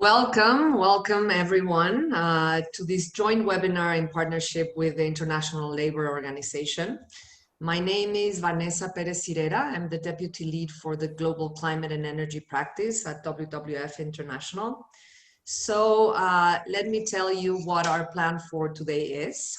Welcome everyone to this joint webinar in partnership with the International Labour Organization. My name is Vanessa Perez Cirera. I'm the Deputy Lead for the Global Climate and Energy Practice at WWF International. So let me tell you what our plan for today is.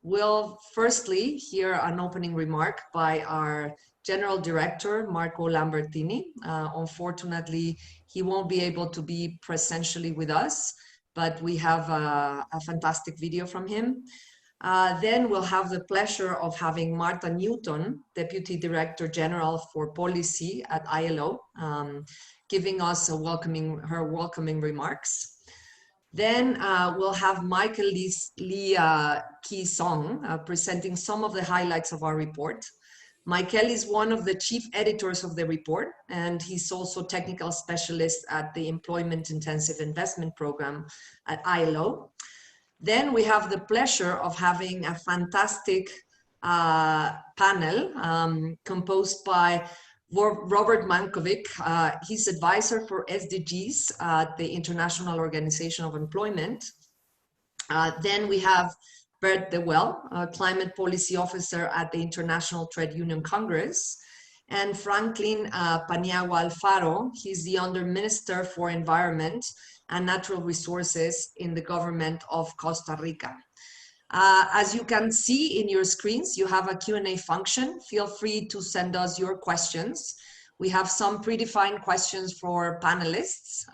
We'll firstly hear an opening remark by our General Director, Marco Lambertini. Unfortunately, he won't be able to be presentially with us, but we have a fantastic video from him. Then we'll have the pleasure of having Martha Newton, Deputy Director General for Policy at ILO, giving us her welcoming remarks. Then we'll have Michael Lee Ki Song presenting some of the highlights of our report. Michael is one of the chief editors of the report, and he's also technical specialist at the Employment Intensive Investment Program at ILO. Then we have the pleasure of having a fantastic panel composed by Robert Mankovic. He's advisor for SDGs at the International Organization of Employment. Then we have Bert DeWell, Climate Policy Officer at the International Trade Union Congress, and Franklin Paniagua Alfaro. He's the Under Minister for Environment and Natural Resources in the government of Costa Rica. As you can see in your screens, you have a Q&A function. Feel free to send us your questions. We have some predefined questions for panelists,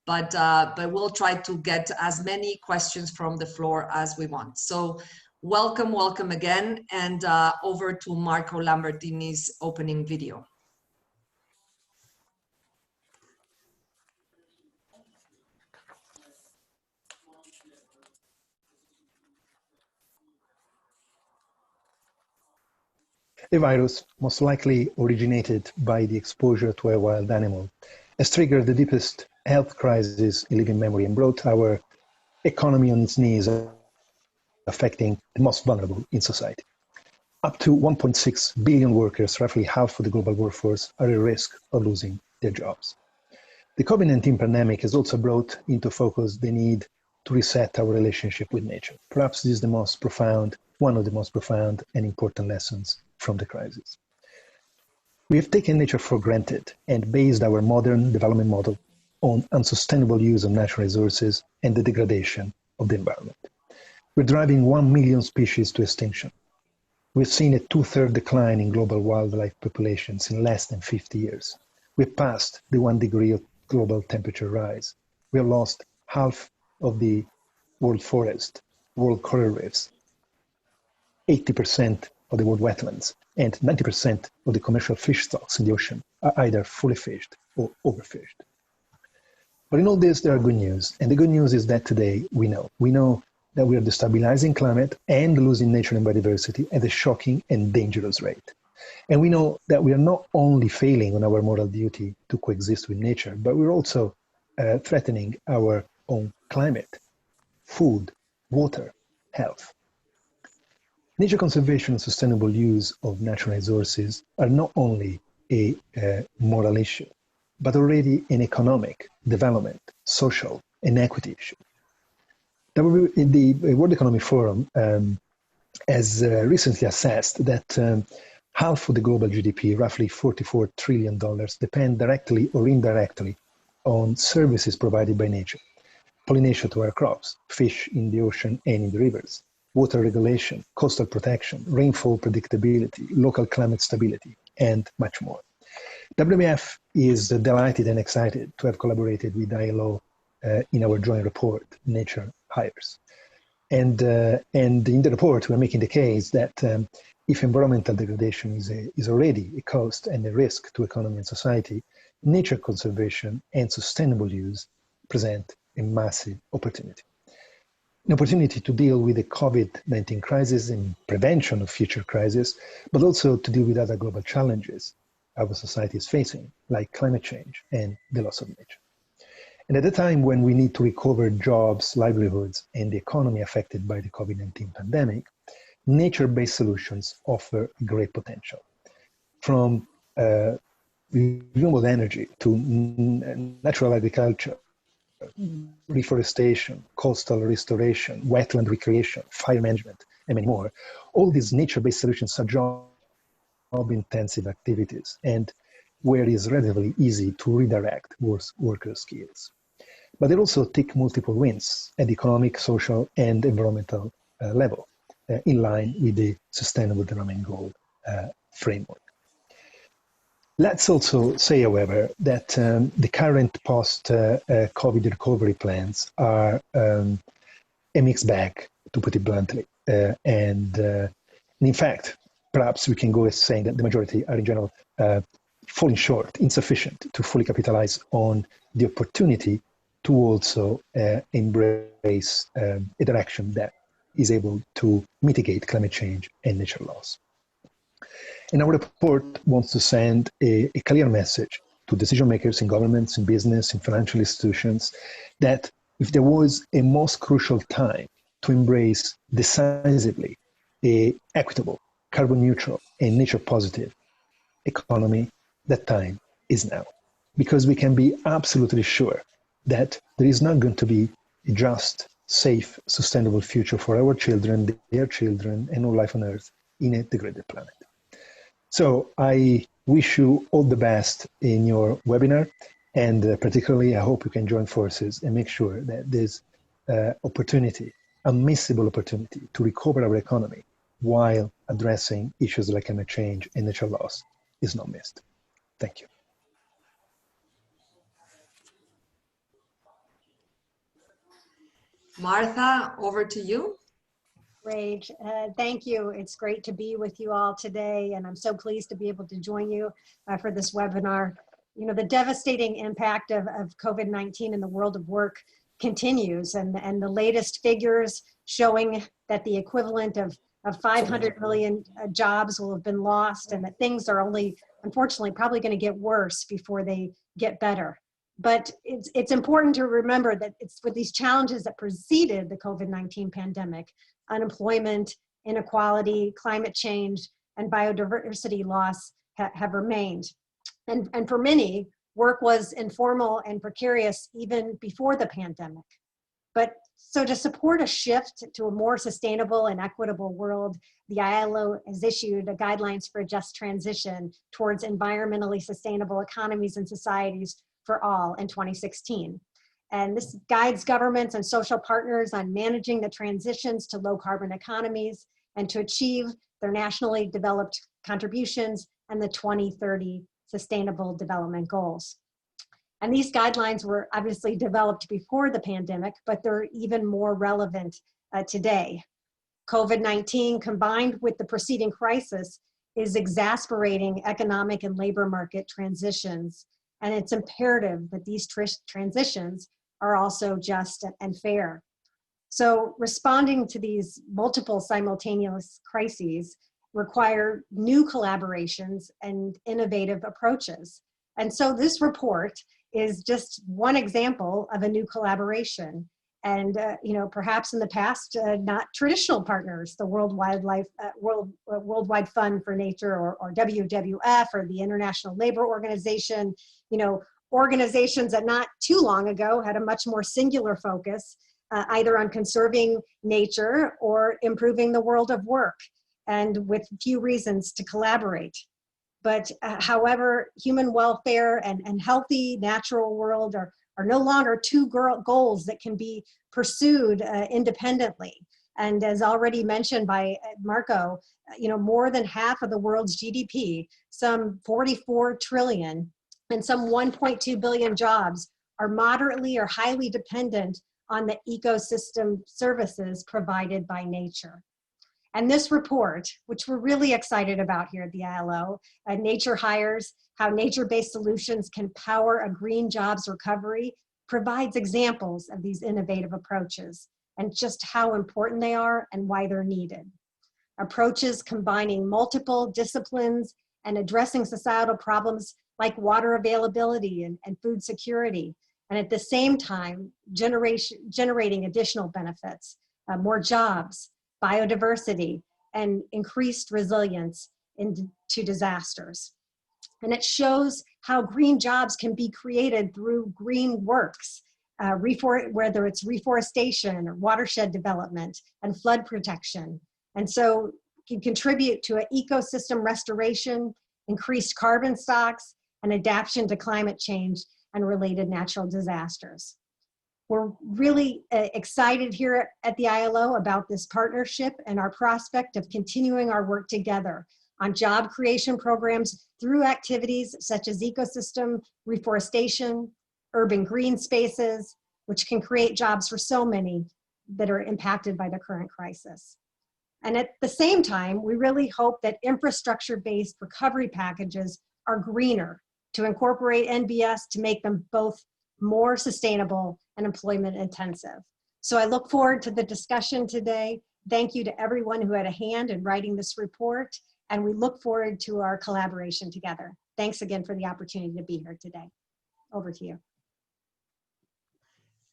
but we'll try to get as many questions from the floor as we want. So welcome again, and over to Marco Lambertini's opening video. The virus, most likely originated by the exposure to a wild animal, has triggered the deepest health crisis in living memory and brought our economy on its knees, affecting the most vulnerable in society. Up to 1.6 billion workers, roughly half of the global workforce, are at risk of losing their jobs. The COVID-19 pandemic has also brought into focus the need to reset our relationship with nature. Perhaps this is one of the most profound and important lessons from the crisis. We have taken nature for granted and based our modern development model on unsustainable use of natural resources and the degradation of the environment. We're driving 1 million species to extinction. We've seen a 2/3 decline in global wildlife populations in less than 50 years. We've passed the 1 degree of global temperature rise. We have lost half of the world forest, world coral reefs, 80% of the world wetlands, and 90% of the commercial fish stocks in the ocean are either fully fished or overfished. But in all this, there are good news. And the good news is that today we know that we are destabilizing climate and losing nature and biodiversity at a shocking and dangerous rate. And we know that we are not only failing on our moral duty to coexist with nature, but we're also threatening our own climate, food, water, health. Nature conservation and sustainable use of natural resources are not only a moral issue, but already an economic, development, social, and equity issue. The World Economic Forum has recently assessed that half of the global GDP, roughly $44 trillion, depend directly or indirectly on services provided by nature. Pollination to our crops, fish in the ocean and in the rivers, water regulation, coastal protection, rainfall predictability, local climate stability, and much more. WWF is delighted and excited to have collaborated with ILO in our joint report, Nature Hires. And in the report, we're making the case that if environmental degradation is already a cost and a risk to economy and society, nature conservation and sustainable use present a massive opportunity. An opportunity to deal with the COVID-19 crisis and prevention of future crises, but also to deal with other global challenges our society is facing, like climate change and the loss of nature. And at a time when we need to recover jobs, livelihoods, and the economy affected by the COVID-19 pandemic, nature-based solutions offer great potential. From renewable energy to natural agriculture, reforestation, coastal restoration, wetland recreation, fire management, and many more. All these nature-based solutions are job-intensive activities and where it is relatively easy to redirect worker skills. But they also take multiple wins at the economic, social, and environmental level, in line with the Sustainable Development Goal framework. Let's also say, however, that the current post-COVID recovery plans are a mixed bag, to put it bluntly. And in fact, perhaps we can go as saying that the majority are in general falling short, insufficient to fully capitalize on the opportunity to also embrace a direction that is able to mitigate climate change and nature loss. And our report wants to send a clear message to decision makers in governments, in business, in financial institutions, that if there was a most crucial time to embrace decisively a equitable, carbon neutral, and nature positive economy, that time is now. Because we can be absolutely sure that there is not going to be a just, safe, sustainable future for our children, their children, and all life on Earth in a degraded planet. So I wish you all the best in your webinar, and particularly I hope you can join forces and make sure that this opportunity, unmissable opportunity to recover our economy while addressing issues like climate change and nature loss is not missed. Thank you. Martha, over to you. Great. Thank you. It's great to be with you all today, and I'm so pleased to be able to join you for this webinar. You know, the devastating impact of COVID-19 in the world of work continues, and the latest figures showing that the equivalent of 500 million jobs will have been lost, and that things are only, unfortunately, probably going to get worse before they get better. But it's important to remember that it's with these challenges that preceded the COVID-19 pandemic: unemployment, inequality, climate change, and biodiversity loss have remained. And for many, work was informal and precarious even before the pandemic. But so to support a shift to a more sustainable and equitable world, the ILO has issued guidelines for a just transition towards environmentally sustainable economies and societies for all in 2016. And this guides governments and social partners on managing the transitions to low carbon economies and to achieve their nationally developed contributions and the 2030 Sustainable Development Goals. And these guidelines were obviously developed before the pandemic, but they're even more relevant today. COVID-19 combined with the preceding crisis is exacerbating economic and labor market transitions. And it's imperative that these transitions are also just and fair. So responding to these multiple simultaneous crises require new collaborations and innovative approaches. And so this report is just one example of a new collaboration. And you know, perhaps in the past, not traditional partners, the Worldwide Fund for Nature, or WWF, or the International Labor Organization, you know, organizations that not too long ago had a much more singular focus, either on conserving nature or improving the world of work, and with few reasons to collaborate. But however, human welfare and healthy natural world are no longer two goals that can be pursued independently. And as already mentioned by Marco, you know, more than half of the world's GDP, some 44 trillion, and some 1.2 billion jobs are moderately or highly dependent on the ecosystem services provided by nature. And this report, which we're really excited about here at the ILO, Nature Hires, How Nature-Based Solutions Can Power a Green Jobs Recovery, provides examples of these innovative approaches and just how important they are and why they're needed. Approaches combining multiple disciplines and addressing societal problems like water availability and food security, and at the same time, generating additional benefits, more jobs, biodiversity, and increased resilience to disasters. And it shows how green jobs can be created through green works, whether it's reforestation or watershed development and flood protection. And so can contribute to an ecosystem restoration, increased carbon stocks, and adaptation to climate change and related natural disasters. We're really excited here at the ILO about this partnership and our prospect of continuing our work together on job creation programs through activities such as ecosystem reforestation, urban green spaces, which can create jobs for so many that are impacted by the current crisis. And at the same time, we really hope that infrastructure-based recovery packages are greener to incorporate NBS to make them both more sustainable and employment intensive. So I look forward to the discussion today. Thank you to everyone who had a hand in writing this report, and we look forward to our collaboration together. Thanks again for the opportunity to be here today. Over to you.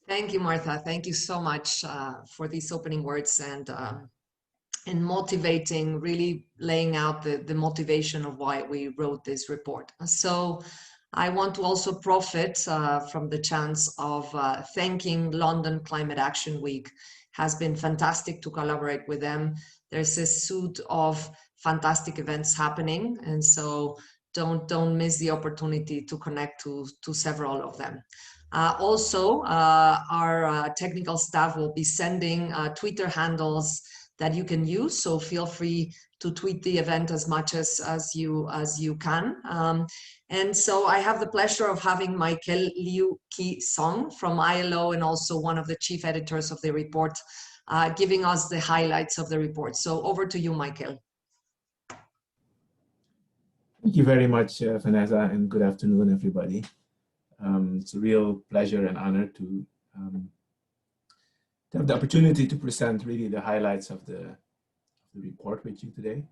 Thank you, Martha. Thank you so much for these opening words and motivating, really laying out the motivation of why we wrote this report. So I want to also profit from the chance of thanking London Climate Action Week. Has been fantastic to collaborate with them. There's a suite of fantastic events happening, and so don't miss the opportunity to connect to several of them. Also, our technical staff will be sending Twitter handles that you can use, so feel free to tweet the event as much as you can. And so I have the pleasure of having Michael Liu Ki Song from ILO and also one of the chief editors of the report giving us the highlights of the report. So over to you, Michael. Thank you very much, Vanessa, and good afternoon, everybody. It's a real pleasure and honor to have the opportunity to present really the highlights of the report with you today.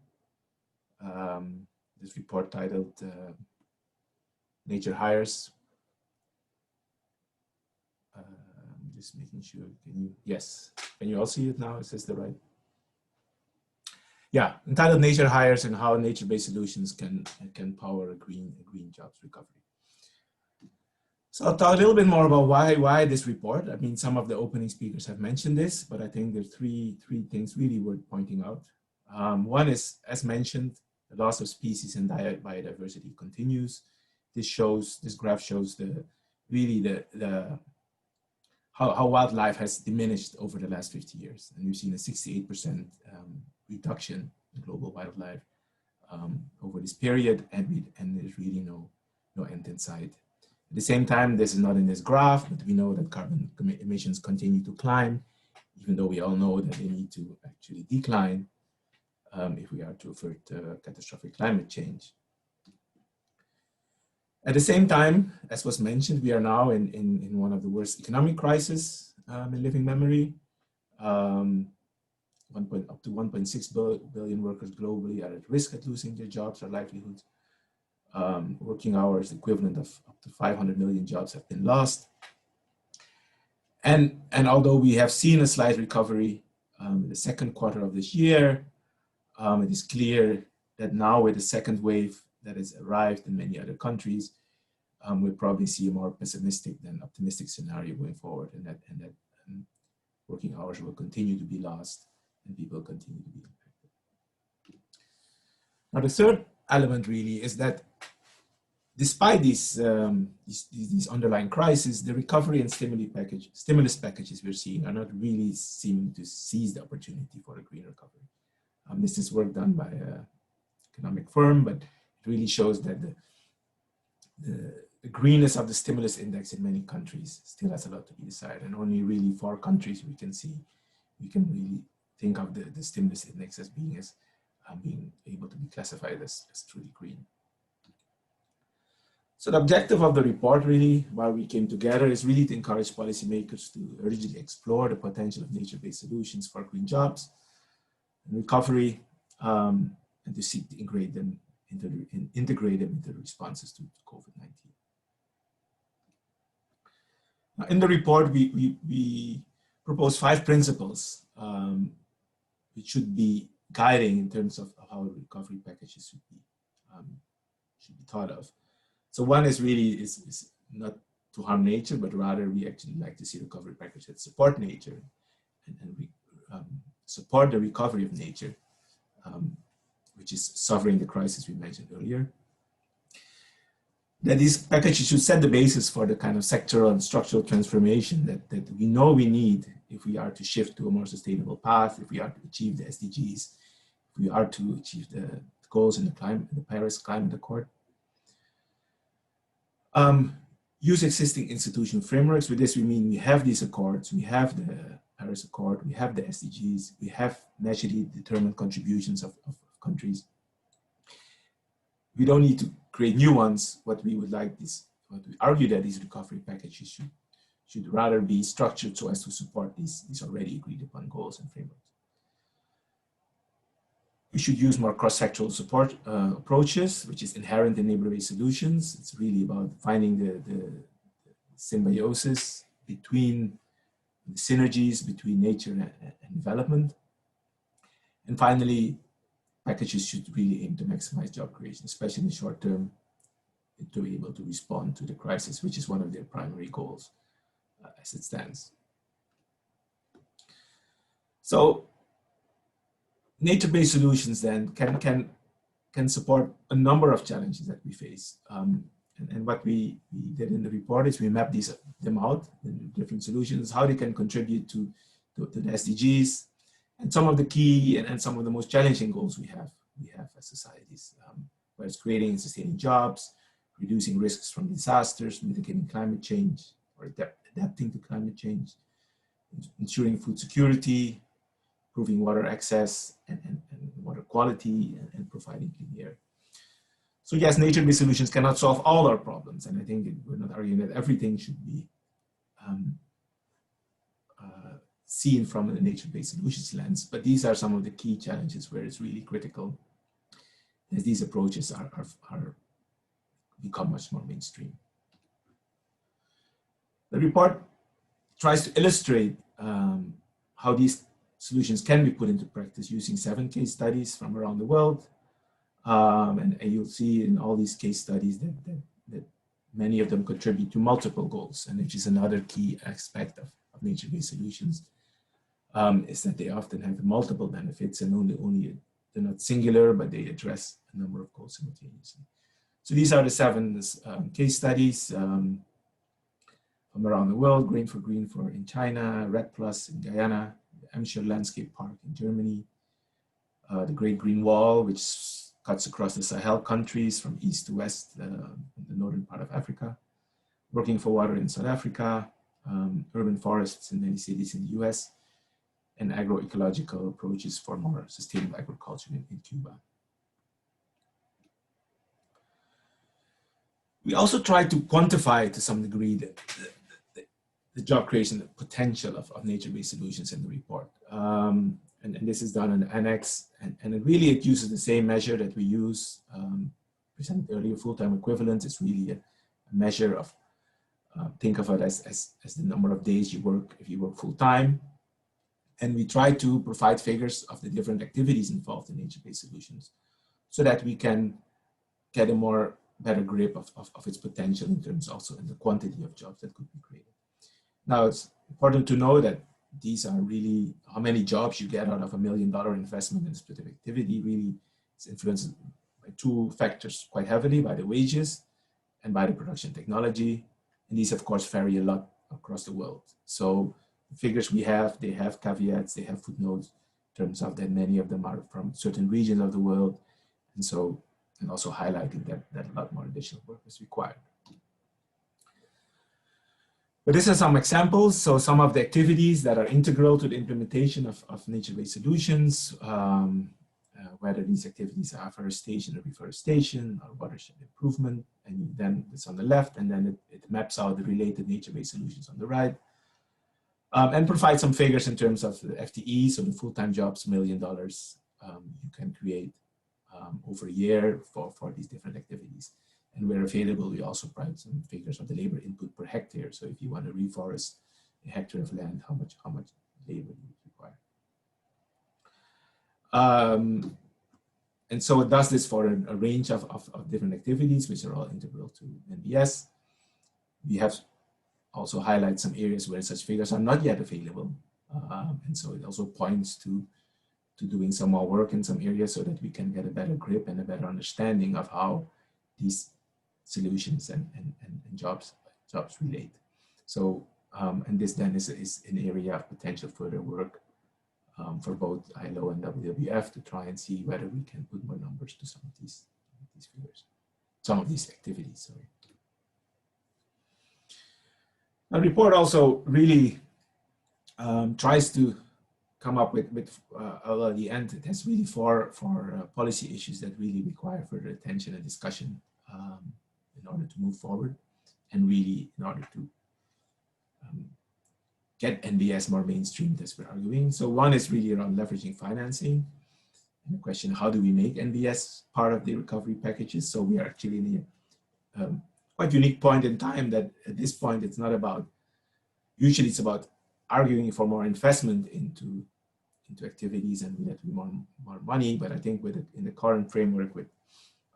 This report titled Nature Hires. Just making sure, yes, can you all see it now? Is this the right? Yeah, entitled Nature Hires and How Nature-Based Solutions can Power a Green Jobs Recovery. So I'll talk a little bit more about why this report. I mean, some of the opening speakers have mentioned this, but I think there's three things really worth pointing out. One is, as mentioned, the loss of species and biodiversity continues. This graph shows how wildlife has diminished over the last 50 years. And we've seen a 68% reduction in global wildlife over this period, and there's really no end in sight. At the same time, this is not in this graph, but we know that carbon emissions continue to climb, even though we all know that they need to actually decline if we are to avert catastrophic climate change. At the same time, as was mentioned, we are now in one of the worst economic crises in living memory. Up to 1.6 billion workers globally are at risk at losing their jobs or livelihoods. Working hours equivalent of up to 500 million jobs have been lost. And although we have seen a slight recovery in the second quarter of this year, it is clear that now with the second wave that has arrived in many other countries, we'll probably see a more pessimistic than optimistic scenario going forward, and that working hours will continue to be lost and people continue to be impacted. Now, the third element really is that despite these underlying crises, the recovery and stimulus packages we're seeing are not really seeming to seize the opportunity for a green recovery. This is work done by an economic firm, but it really shows that the greenness of the stimulus index in many countries still has a lot to be decided, and only really 4 countries we can really think of the stimulus index as being able to be classified as truly green. So the objective of the report, really, why we came together, is really to encourage policymakers to urgently explore the potential of nature-based solutions for green jobs and recovery, and to seek to integrate them into the responses to COVID-19. Now, in the report, we propose 5 principles which should be guiding in terms of how recovery packages should be thought of. So one is really is not to harm nature, but rather we actually like to see recovery packages that support nature and support the recovery of nature, which is suffering the crisis we mentioned earlier. That these packages should set the basis for the kind of sectoral and structural transformation that we know we need if we are to shift to a more sustainable path, if we are to achieve the SDGs, if we are to achieve the goals in the Paris Climate Accord. Use existing institutional frameworks. With this, we mean we have these accords, we have the Paris Accord, we have the SDGs, we have nationally determined contributions of countries. We don't need to create new ones. What we argue that these recovery packages should rather be structured so as to support these already agreed upon goals and frameworks. We should use more cross-sectoral support approaches, which is inherent in neighbor-based solutions. It's really about finding the symbiosis between the synergies between nature and development. And finally, packages should really aim to maximize job creation, especially in the short term, to be able to respond to the crisis, which is one of their primary goals as it stands. So nature-based solutions then can support a number of challenges that we face. And what we did in the report is we mapped them out in different solutions, how they can contribute to the SDGs, and some of the key and some of the most challenging goals we have as societies, whether it's creating and sustaining jobs, reducing risks from disasters, mitigating climate change, or adapting to climate change, ensuring food security, improving water access and water quality, and providing clean air. So yes, nature-based solutions cannot solve all our problems, and I think we're not arguing that everything should be seen from a nature-based solutions lens, but these are some of the key challenges where it's really critical as these approaches are become much more mainstream. The report tries to illustrate how these solutions can be put into practice using 7 case studies from around the world. And you'll see in all these case studies that many of them contribute to multiple goals, and which is another key aspect of nature-based solutions, is that they often have multiple benefits and they're not singular, but they address a number of goals simultaneously. So these are the 7 case studies from around the world: Grain for Green in China, Red Plus in Guyana, the Emscher Landscape Park in Germany, the Great Green Wall, which cuts across the Sahel countries from east to west in the northern part of Africa, Working for Water in South Africa, urban forests in many cities in the US, and agroecological approaches for more sustainable agriculture in Cuba. We also try to quantify to some degree the job creation potential of nature-based solutions in the report. And this is done in the annex, and it uses the same measure that we use, presented earlier, full-time equivalence. It's really a measure of, think of it as the number of days you work if you work full-time. And we try to provide figures of the different activities involved in nature-based solutions so that we can get a better grip of its potential in terms also in the quantity of jobs that could be created. Now, it's important to know that these are really how many jobs you get out of $1 million investment in a specific activity. Really, it's influenced by 2 factors quite heavily, by the wages and by the production technology. And these, of course, vary a lot across the world. So the figures we have, they have caveats, they have footnotes in terms of that many of them are from certain regions of the world. And also highlighting that a lot more additional work is required. But these are some examples. So some of the activities that are integral to the implementation of nature-based solutions, whether these activities are afforestation or reforestation or watershed improvement, and then it's on the left, and then it maps out the related nature-based solutions on the right, and provide some figures in terms of the FTE, so the full-time jobs, $1 million you can create over a year for these different activities. And where available, we also provide some figures of the labor input per hectare. So if you want to reforest a hectare of land, how much labor you require. And so it does this for a range of different activities, which are all integral to NBS. We have also highlight some areas where such figures are not yet available. And so it also points to doing some more work in some areas so that we can get a better grip and a better understanding of how these solutions and jobs relate. So, and this then is an area of potential further work for both ILO and WWF to try and see whether we can put more numbers to some of these figures, some of these activities, sorry. The report also really tries to come up with at the end, it has really four policy issues that really require further attention and discussion in order to move forward, and really in order to get NBS more mainstream, as we're arguing. So one is really around leveraging financing, and the question, how do we make NBS part of the recovery packages? So we are actually in a quite unique point in time that at this point, it's not about, usually it's about arguing for more investment into activities and we have to be more money. But I think in the current framework with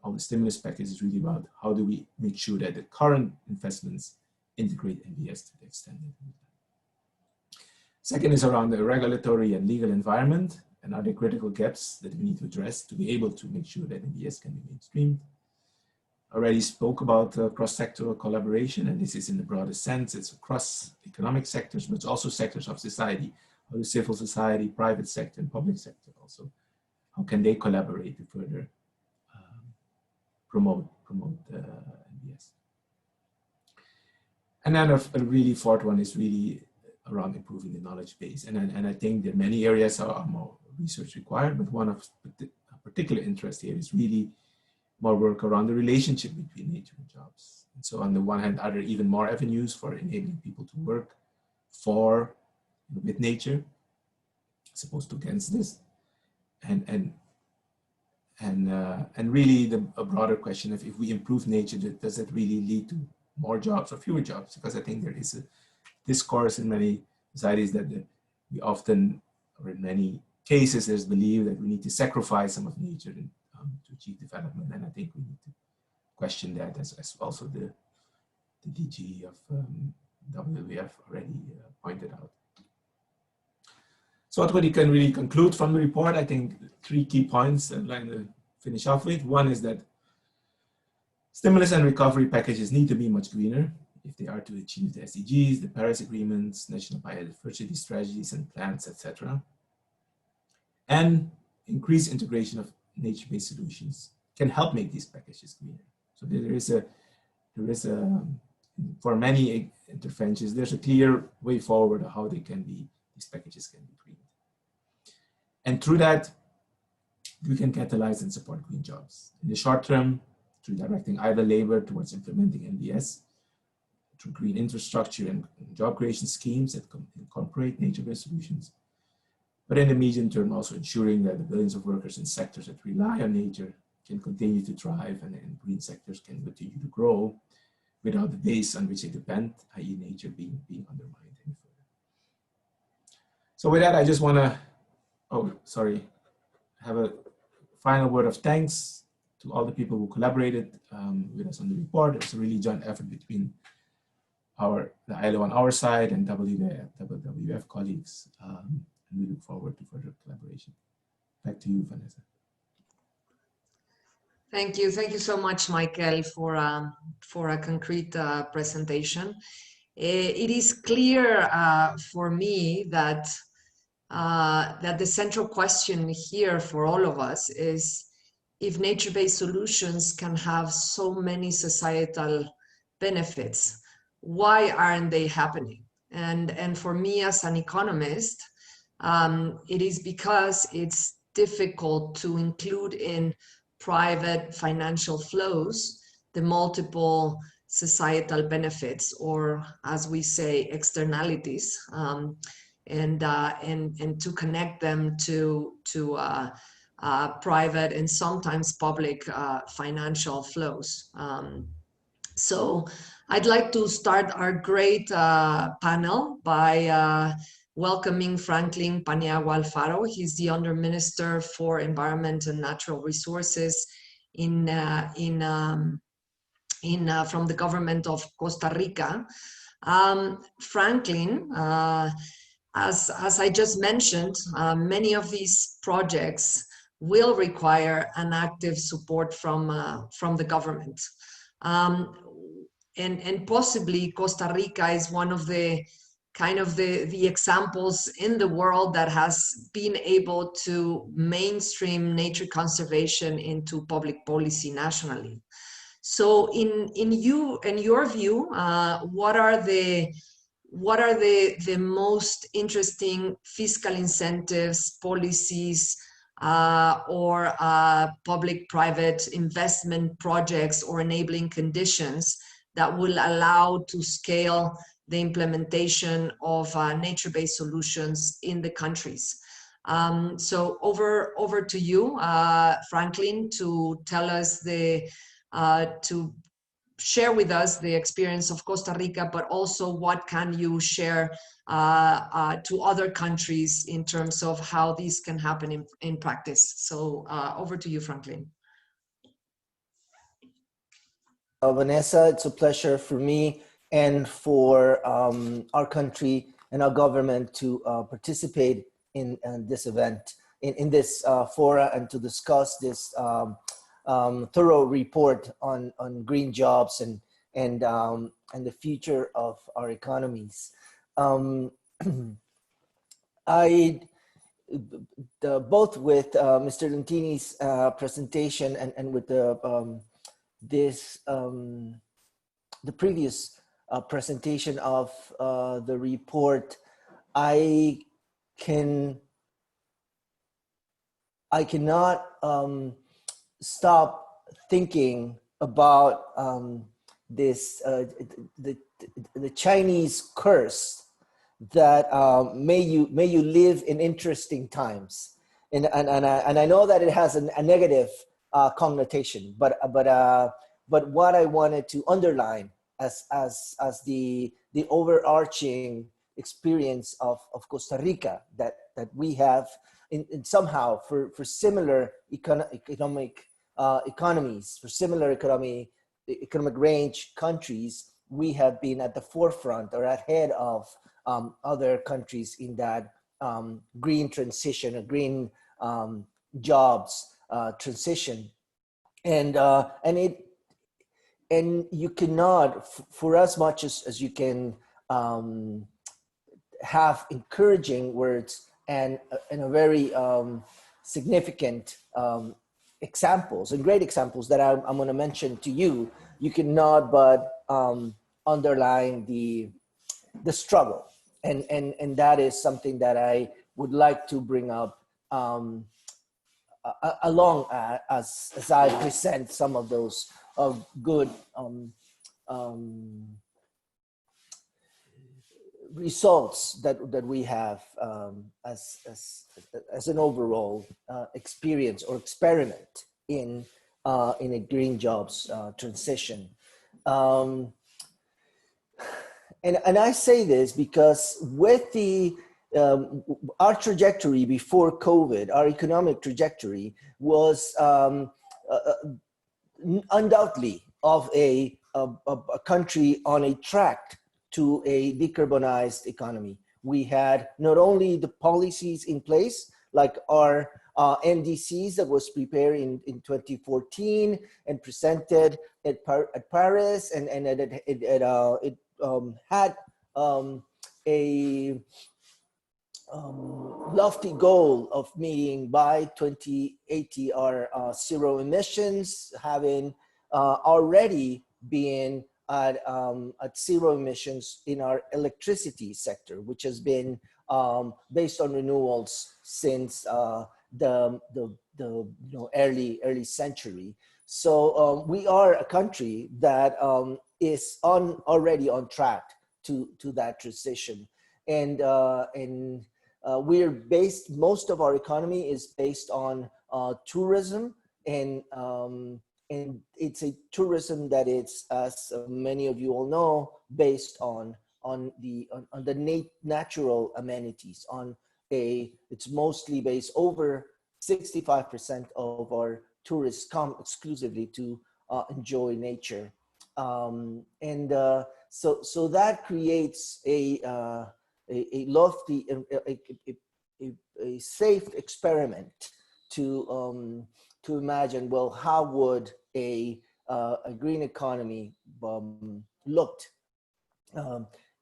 all the stimulus package is really about how do we make sure that the current investments integrate NBS to the extent that we can. Second is around the regulatory and legal environment and are there critical gaps that we need to address to be able to make sure that NBS can be mainstreamed. Already spoke about cross-sectoral collaboration, and this is in the broadest sense. It's across economic sectors, but it's also sectors of society, how the civil society, private sector, and public sector also. How can they collaborate to further promote NBS? And then a really fourth one is really around improving the knowledge base. And I think that many areas are more research required, but one of particular interest here is really more work around the relationship between nature and jobs. And so on the one hand, are there even more avenues for enabling people to work with nature, as opposed to against this? And really a broader question of if we improve nature, does it really lead to more jobs or fewer jobs? Because I think there is a discourse in many societies that we often, or in many cases, there's belief that we need to sacrifice some of nature to achieve development, and I think we need to question that, as also the DG of WWF already pointed out. So what we can really conclude from the report, I think 3 key points I'd like to finish off with. One is that stimulus and recovery packages need to be much greener if they are to achieve the SDGs, the Paris agreements, national biodiversity strategies and plans, etc. And increased integration of nature-based solutions can help make these packages greener. So there is a for many interventions, there's a clear way forward of how these packages can be green. And through that, we can catalyze and support green jobs. In the short term, through directing idle labor towards implementing NBS, through green infrastructure and job creation schemes that incorporate nature-based solutions. But in the medium term, also ensuring that the billions of workers in sectors that rely on nature can continue to thrive and green sectors can continue to grow without the base on which they depend, i.e. nature being undermined any further. So with that, I just want to, have a final word of thanks to all the people who collaborated with us on the report. It was a really joint effort between the ILO on our side and WWF colleagues. And we look forward to further collaboration. Back to you, Vanessa. Thank you so much, Michael, for a concrete presentation. It is clear for me that the central question here for all of us is if nature-based solutions can have so many societal benefits, why aren't they happening? And for me as an economist, it is because it's difficult to include in private financial flows the multiple societal benefits, or as we say, externalities, and to connect them to private and sometimes public financial flows. So I'd like to start our great panel by welcoming Franklin Paniagua Alfaro. He's the Under Minister for Environment and Natural Resources from the government of Costa Rica. Franklin, as I just mentioned, many of these projects will require an active support from the government. And possibly Costa Rica is one of the the examples in the world that has been able to mainstream nature conservation into public policy nationally. So in your view, what are the most interesting fiscal incentives, policies, or public-private investment projects or enabling conditions that will allow to scale the implementation of nature-based solutions in the countries? So over to you, Franklin, to tell us to share with us the experience of Costa Rica, but also what can you share to other countries in terms of how these can happen in practice. So over to you, Franklin. Vanessa, it's a pleasure for me and for our country and our government to participate in this event, in this fora, and to discuss this thorough report on green jobs and the future of our economies. Both with Mr. Lentini's presentation and with the previous presentation of the report, I cannot stop thinking about the Chinese curse that may you live in interesting times, and I know that it has a negative connotation, but what I wanted to underline as the overarching experience of Costa Rica that we have in somehow for similar economic economies, for similar economic range countries, we have been at the forefront or ahead of other countries in that green transition, a green jobs transition, and you cannot, for as much as you can have encouraging words and a very significant examples and great examples that I'm going to mention to you, you cannot but underline the struggle, and that is something that I would like to bring up along as I present some of those good results that we have as an overall experience or experiment in a green jobs transition. And I say this because with our trajectory before COVID, our economic trajectory was undoubtedly of a country on a track to a decarbonized economy. We had not only the policies in place, like our NDCs that was prepared in 2014 and presented at Paris, and it had a lofty goal of meeting by 2080 our zero emissions, having already been at zero emissions in our electricity sector, which has been based on renewables since the early century. So we are a country that is already on track to that transition, and we're based. Most of our economy is based on tourism, and it's a tourism that is, as many of you all know, based on the natural amenities. It's mostly based over 65% of our tourists come exclusively to enjoy nature, so that creates a lofty, a safe experiment to imagine, well, how would a green economy looked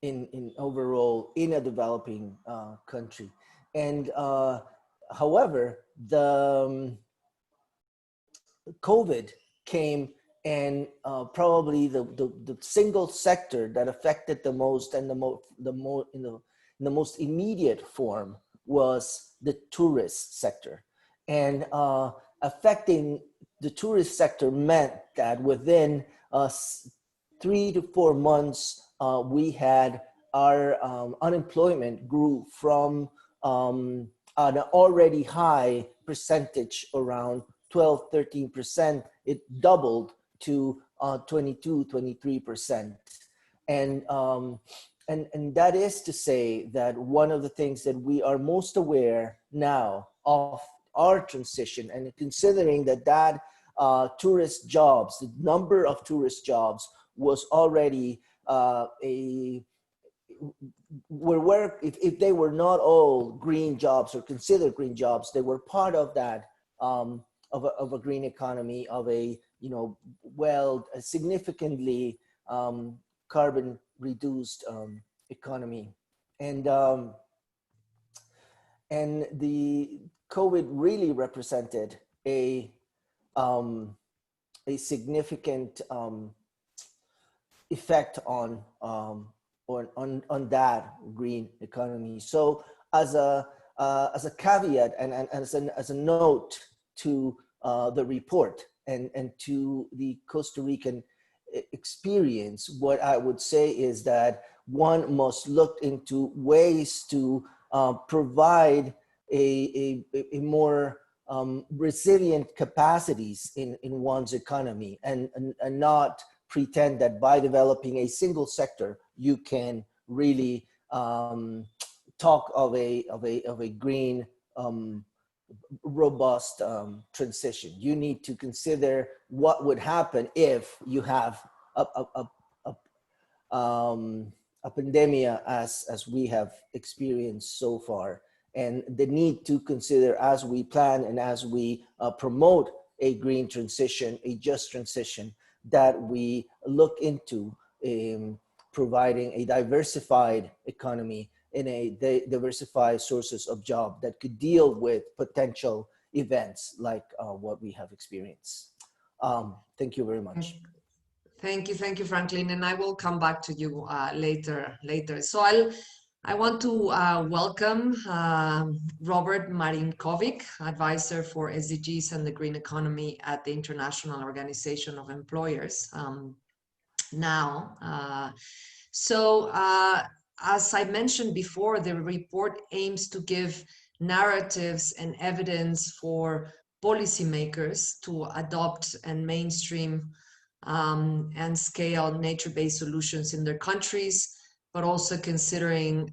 in overall in a developing country. And however, the COVID came, and probably the single sector that affected the most and the most immediate form was the tourist sector. And affecting the tourist sector meant that within 3 to 4 months, we had our unemployment grew from an already high percentage, around 12, 13%, it doubled to 22, 23%. And that is to say that one of the things that we are most aware now of our transition, and considering that tourist jobs, the number of tourist jobs was already if they were not all green jobs or considered green jobs, they were part of that of a green economy, of a a significantly carbon reduced economy, and the COVID really represented a significant effect on that green economy. So as a caveat and as a note to the report and to the Costa Rican experience, what I would say is that one must look into ways to provide a more resilient capacities in one's economy, and not pretend that by developing a single sector you can really talk of a green robust transition. You need to consider what would happen if you have a pandemic as we have experienced so far, and the need to consider, as we plan and as we promote a green transition, a just transition, that we look into providing a diversified economy and a diversified sources of job that could deal with potential events like what we have experienced. Thank you very much. Thank you, Franklin, and I will come back to you later. So I want to welcome Robert Marienkovic, advisor for SDGs and the green economy at the International Organization of Employers. As I mentioned before, the report aims to give narratives and evidence for policymakers to adopt and mainstream and scale nature-based solutions in their countries, but also considering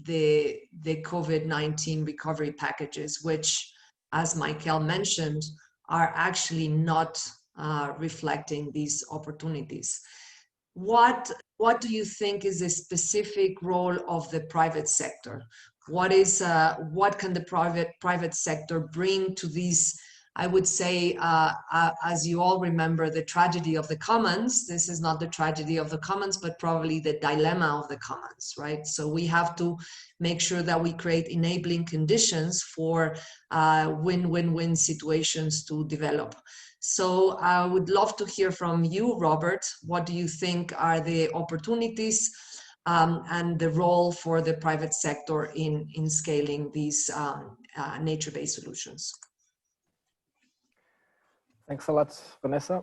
the COVID-19 recovery packages, which, as Michael mentioned, are actually not reflecting these opportunities. What do you think is a specific role of the private sector? What can the private sector bring to these? I would say, as you all remember, the tragedy of the commons. This is not the tragedy of the commons, but probably the dilemma of the commons, right? So we have to make sure that we create enabling conditions for win-win-win situations to develop. So I would love to hear from you, Robert. What do you think are the opportunities and the role for the private sector in scaling these nature-based solutions? Thanks a lot, Vanessa.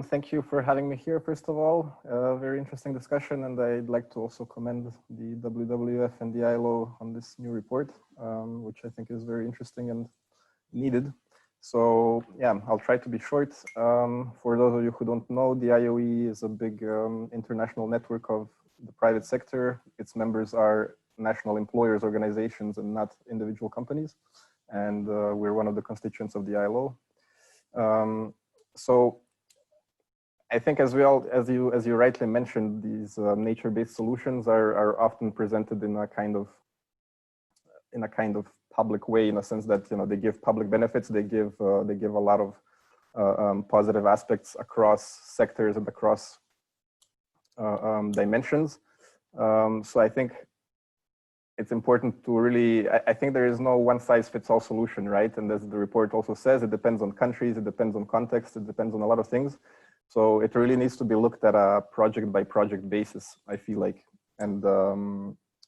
Thank you for having me here, first of all. Very interesting discussion, and I'd like to also commend the WWF and the ILO on this new report, which I think is very interesting and needed. So yeah, I'll try to be short. For those of you who don't know, the IOE is a big international network of the private sector. Its members are national employers organizations and not individual companies. And we're one of the constituents of the ILO. So I think as you rightly mentioned, these nature-based solutions are often presented in a kind of public way, in a sense that they give public benefits, they give a lot of positive aspects across sectors and across dimensions. So I think it's important to really, I think there is no one-size-fits-all solution, right? And as the report also says, it depends on countries, it depends on context, it depends on a lot of things. So it really needs to be looked at a project-by-project basis, I feel like. And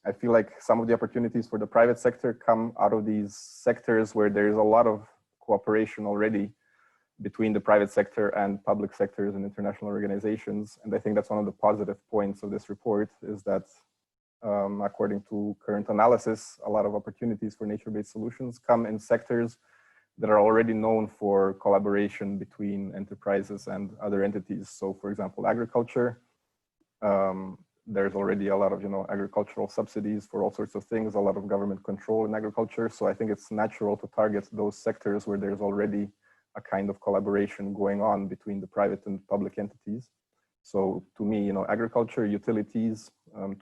I feel like some of the opportunities for the private sector come out of these sectors where there is a lot of cooperation already between the private sector and public sectors and international organizations. And I think that's one of the positive points of this report, is that according to current analysis, a lot of opportunities for nature-based solutions come in sectors that are already known for collaboration between enterprises and other entities. So for example, agriculture, there's already a lot of agricultural subsidies for all sorts of things, a lot of government control in agriculture. So I think it's natural to target those sectors where there's already a kind of collaboration going on between the private and public entities. So to me, agriculture, utilities,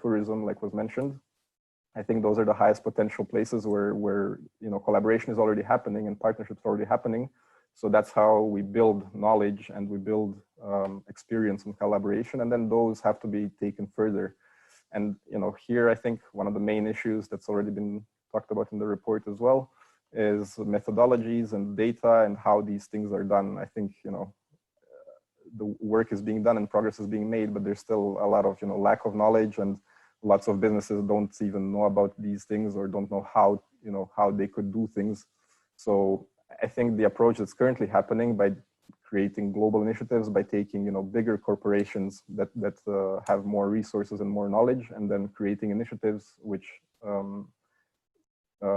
tourism, like was mentioned, I think those are the highest potential places where collaboration is already happening and partnerships already happening. So that's how we build knowledge and we build experience and collaboration, and then those have to be taken further. And here I think one of the main issues that's already been talked about in the report as well is methodologies and data and how these things are done. I think the work is being done and progress is being made, but there's still a lot of lack of knowledge, and lots of businesses don't even know about these things or don't know how how they could do things. So I think the approach that's currently happening by creating global initiatives, by taking bigger corporations that have more resources and more knowledge, and then creating initiatives which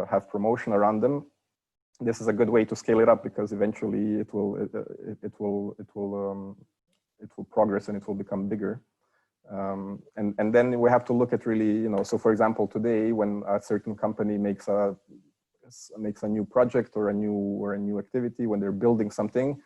have promotion around them. This is a good way to scale it up, because eventually it will progress and it will become bigger. And then we have to look at really, so for example, today when a certain company makes a new project or a new activity, when they're building something,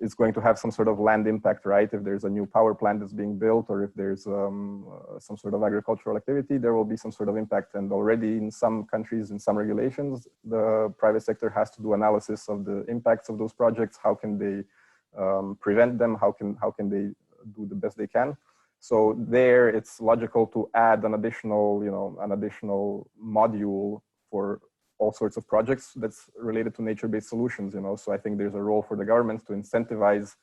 it's going to have some sort of land impact, right? If there's a new power plant that's being built, or if there's some sort of agricultural activity, there will be some sort of impact. And already in some countries, in some regulations, the private sector has to do analysis of the impacts of those projects. How can they prevent them? How can they do the best they can? So there, it's logical to add an additional module for all sorts of projects that's related to nature-based solutions, So I think there's a role for the governments to incentivize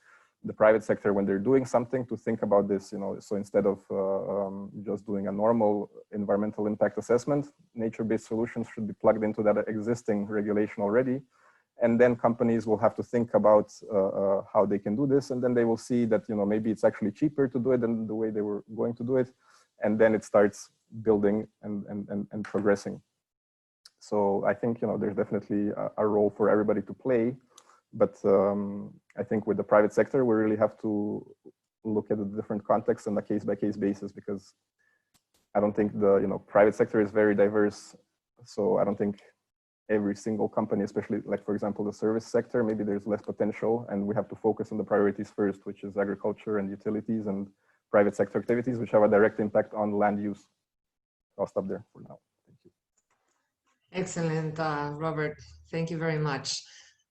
the private sector when they're doing something to think about this, So instead of just doing a normal environmental impact assessment, nature-based solutions should be plugged into that existing regulation already. And then companies will have to think about how they can do this. And then they will see that, maybe it's actually cheaper to do it than the way they were going to do it. And then it starts building and progressing. So I think, there's definitely a role for everybody to play. But I think with the private sector, we really have to look at the different contexts on a case-by-case basis, because I don't think the private sector is very diverse. So I don't think every single company, especially like, for example, the service sector, maybe there's less potential, and we have to focus on the priorities first, which is agriculture and utilities and private sector activities, which have a direct impact on land use. I'll stop there for now. Thank you. Excellent, Robert. Thank you very much.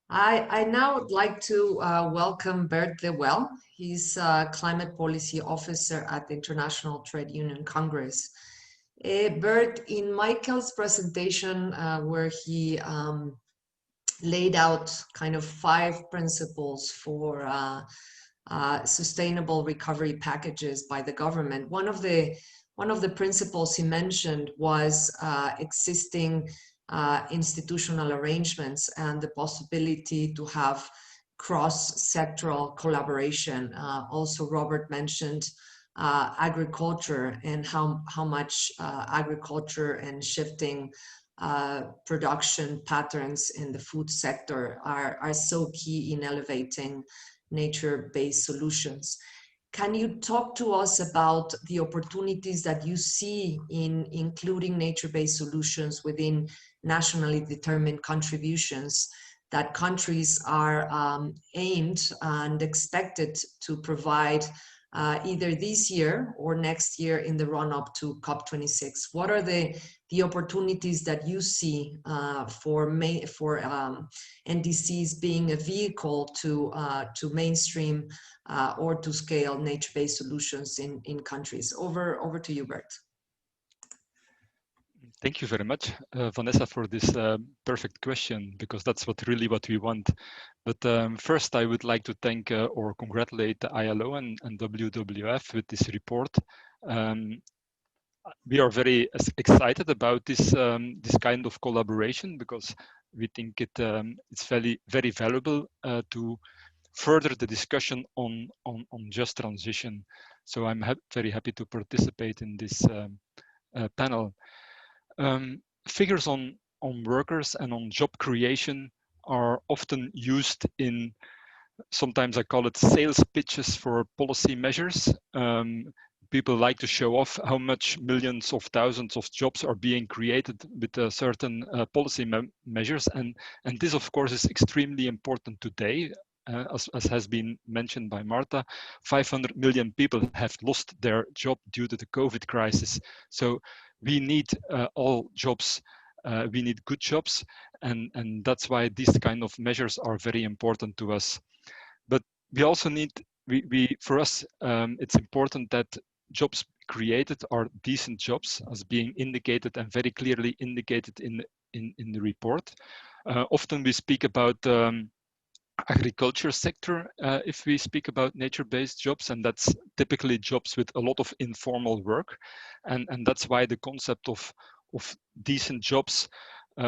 I now would like to welcome Bert De Well. He's Climate Policy Officer at the International Trade Union Congress. Bert, in Michael's presentation, where he laid out kind of 5 principles for sustainable recovery packages by the government. One of the principles he mentioned was existing institutional arrangements and the possibility to have cross-sectoral collaboration. Also, Robert mentioned agriculture and how much agriculture and shifting production patterns in the food sector are so key in elevating nature-based solutions. Can you talk to us about the opportunities that you see in including nature-based solutions within nationally determined contributions that countries are aimed and expected to provide either this year or next year in the run-up to COP26? What are the opportunities that you see for NDCs being a vehicle to mainstream or to scale nature-based solutions in countries? Over to you, Bert. Thank you very much, Vanessa, for this perfect question, because that's what we want. But first, I would like to thank or congratulate the ILO and WWF with this report. We are very excited about this this kind of collaboration, because we think it's very valuable to further the discussion on just transition. So I'm very happy to participate in this panel. Figures on workers and on job creation are often used in, sometimes I call it sales pitches for policy measures. People like to show off how much millions of thousands of jobs are being created with certain policy measures. And this, of course, is extremely important today. As has been mentioned by Marta, 500 million people have lost their job due to the COVID crisis. So we need all jobs. We need good jobs, and that's why these kind of measures are very important to us. But we also need, for us, it's important that jobs created are decent jobs, as being indicated and very clearly indicated in the report. Often we speak about agriculture sector if we speak about nature-based jobs, and that's typically jobs with a lot of informal work, and that's why the concept of decent jobs,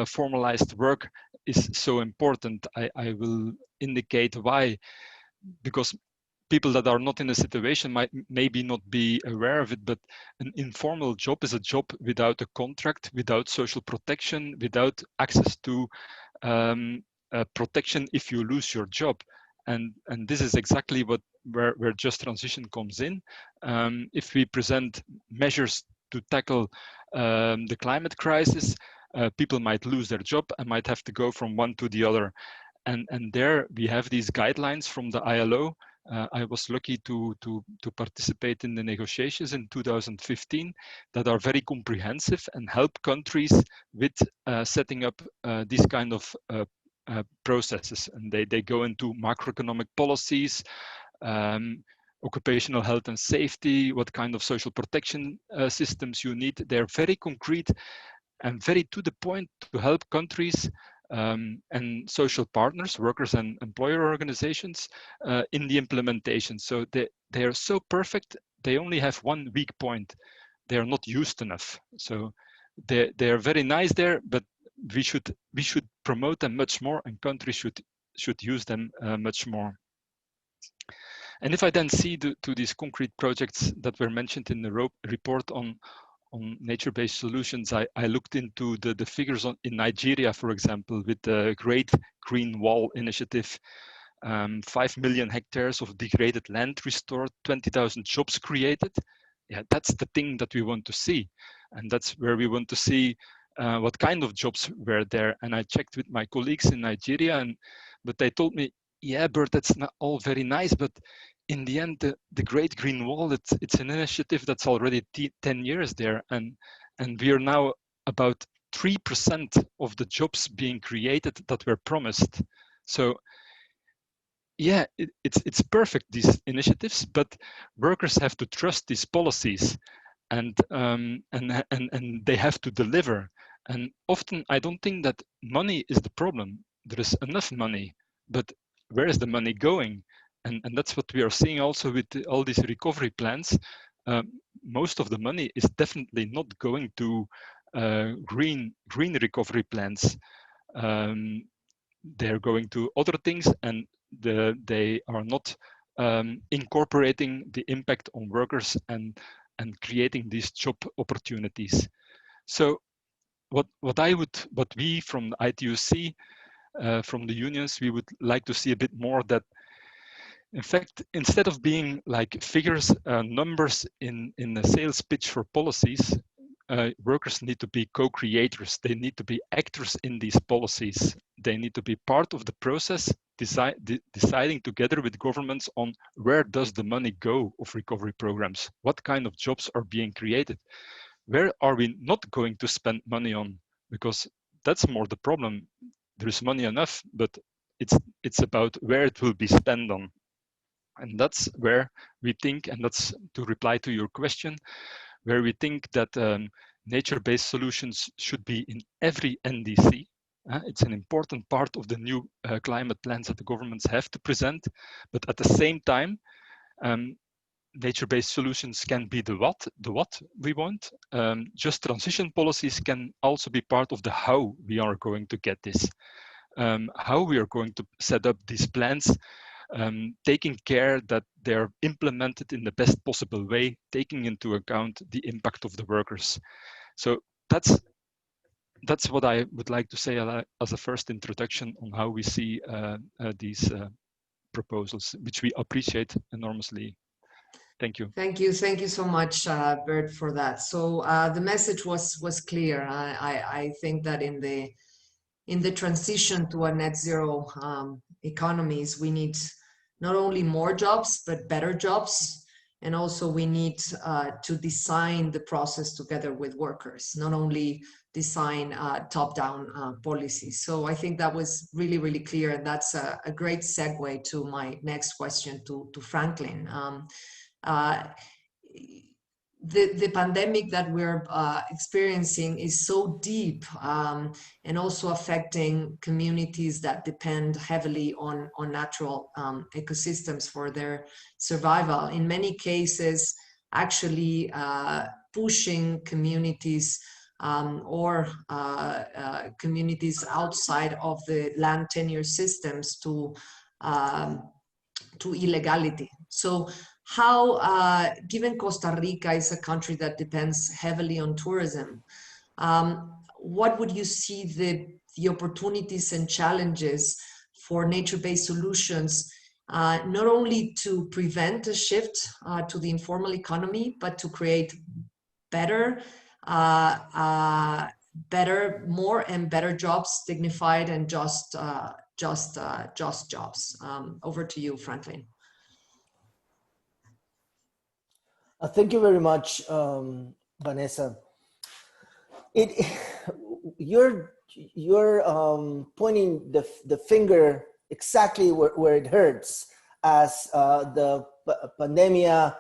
formalized work, is so important. I will indicate why, because people that are not in a situation might maybe not be aware of it, but an informal job is a job without a contract, without social protection, without access to protection if you lose your job. And this is exactly where just transition comes in. If we present measures to tackle the climate crisis, people might lose their job and might have to go from one to the other. And there we have these guidelines from the ILO. I was lucky to participate in the negotiations in 2015 that are very comprehensive and help countries with setting up these kind of processes. And they go into macroeconomic policies, occupational health and safety, what kind of social protection systems you need. They're very concrete and very to the point to help countries and social partners, workers and employer organizations in the implementation. So they are so perfect, they only have one weak point. They are not used enough. So they are very nice there, but we should promote them much more, and countries should use them much more. And if I then see to these concrete projects that were mentioned in the report on nature-based solutions, I looked into the figures in Nigeria, for example, with the Great Green Wall Initiative. 5 million hectares of degraded land restored, 20,000 jobs created. Yeah, that's the thing that we want to see. And that's where we want to see what kind of jobs were there. And I checked with my colleagues in Nigeria, but they told me, yeah, Bert, that's not all very nice, but in the end, the Great Green Wall, it's an initiative that's already 10 years there. And we are now about 3% of the jobs being created that were promised. So yeah, it's perfect, these initiatives, but workers have to trust these policies, and they have to deliver. And often I don't think that money is the problem. there is enough money, but where is the money going? And that's what we are seeing also with all these recovery plans. Most of the money is definitely not going to green recovery plans. They're going to other things, and they are not incorporating the impact on workers and creating these job opportunities. So what we from the ITUC, from the unions, we would like to see a bit more that, in fact, instead of being like figures, numbers in a sales pitch for policies, workers need to be co-creators. They need to be actors in these policies. They need to be part of the process, deciding together with governments on where does the money go of recovery programs, what kind of jobs are being created, where are we not going to spend money on, because that's more the problem. There is money enough, but it's about where it will be spent on. And that's where we think, and that's to reply to your question, where we think that nature-based solutions should be in every NDC. It's an important part of the new climate plans that the governments have to present, but at the same time, nature-based solutions can be the what we want. Just transition policies can also be part of the how we are going to get this, how we are going to set up these plans, taking care that they're implemented in the best possible way, taking into account the impact of the workers. So that's what I would like to say as a first introduction on how we see these proposals, which we appreciate enormously. Thank you. Thank you so much, Bert, for that. So the message was clear. I think that in the transition to a net zero economies, we need not only more jobs, but better jobs. And also we need to design the process together with workers, not only design top-down policies. So I think that was really, really clear. And that's a great segue to my next question to Franklin. The pandemic that we're experiencing is so deep and also affecting communities that depend heavily on natural ecosystems for their survival. In many cases, actually pushing communities or communities outside of the land tenure systems to illegality. So how, given Costa Rica is a country that depends heavily on tourism, what would you see the opportunities and challenges for nature-based solutions, not only to prevent a shift to the informal economy, but to create better, more and better jobs, dignified and just jobs? Over to you, Franklin. Thank you very much, Vanessa. You're pointing the finger exactly where it hurts, as the pandemia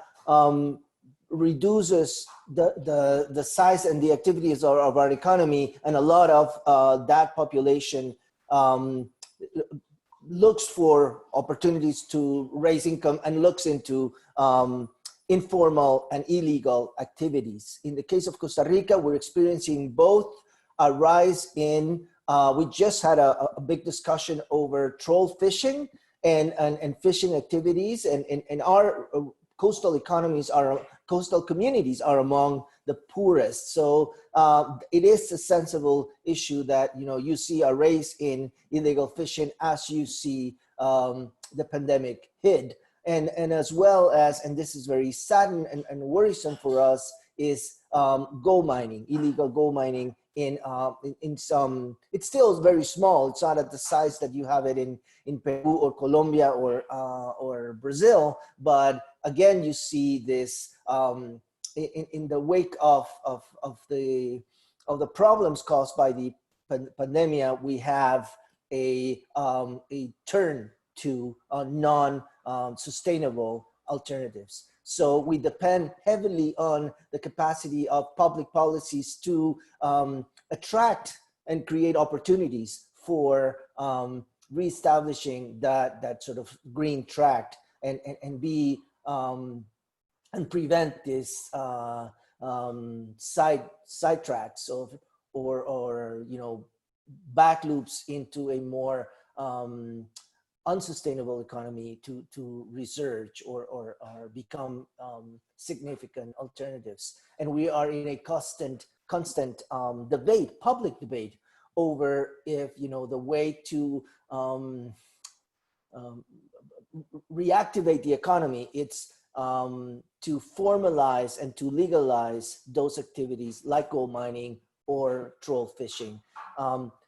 reduces the size and the activities of our economy, and a lot of that population looks for opportunities to raise income and looks into informal and illegal activities. In the case of Costa Rica, we're experiencing both a rise in, we just had a big discussion over troll fishing and fishing activities, and our coastal economies coastal communities are among the poorest. So it is a sensible issue that, you see a rise in illegal fishing as you see the pandemic hit. And as well as, and this is very sad and worrisome for us, is gold mining, illegal gold mining in some, it's still very small. It's not at the size that you have it in Peru or Colombia or Brazil, but again, you see this in the wake of the problems caused by the pandemic. We have a turn to non-sustainable alternatives. So we depend heavily on the capacity of public policies to attract and create opportunities for reestablishing that sort of green track and be and prevent this side tracks of or you know, back loops into a more unsustainable economy to research or become significant alternatives. And we are in a constant debate, public debate, over if, you know, the way to reactivate the economy, it's to formalize and to legalize those activities like gold mining or troll fishing.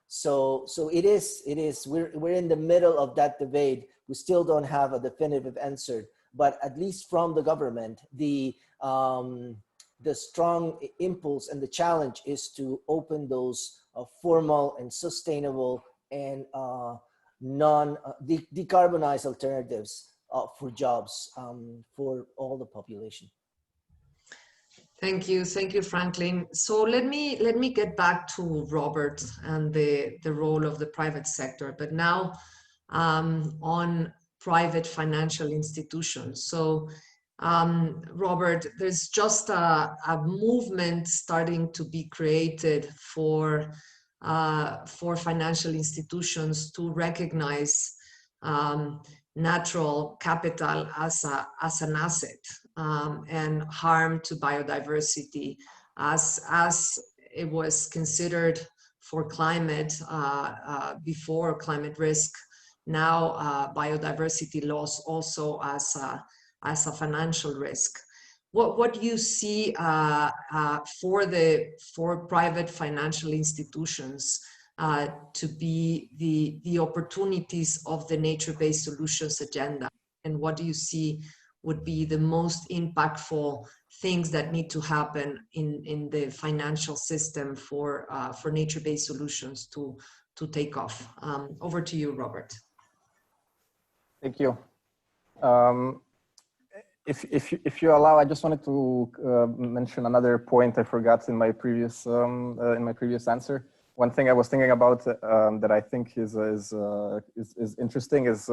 So it is, we're in the middle of that debate. We still don't have a definitive answer, but at least from the government, the strong impulse and the challenge is to open those formal and sustainable and decarbonized alternatives for jobs for all the population. Thank you, Franklin. So let me get back to Robert and the role of the private sector, but now on private financial institutions. So Robert, there's just a movement starting to be created for financial institutions to recognize natural capital as an asset, and harm to biodiversity as it was considered for climate before climate risk. Now biodiversity loss also as a financial risk. What do you see for private financial institutions to be the opportunities of the nature-based solutions agenda, and what do you see would be the most impactful things that need to happen in the financial system for nature-based solutions to take off? Over to you, Robert. Thank you. If you allow, I just wanted to mention another point I forgot in my previous answer. One thing I was thinking about that I think is interesting is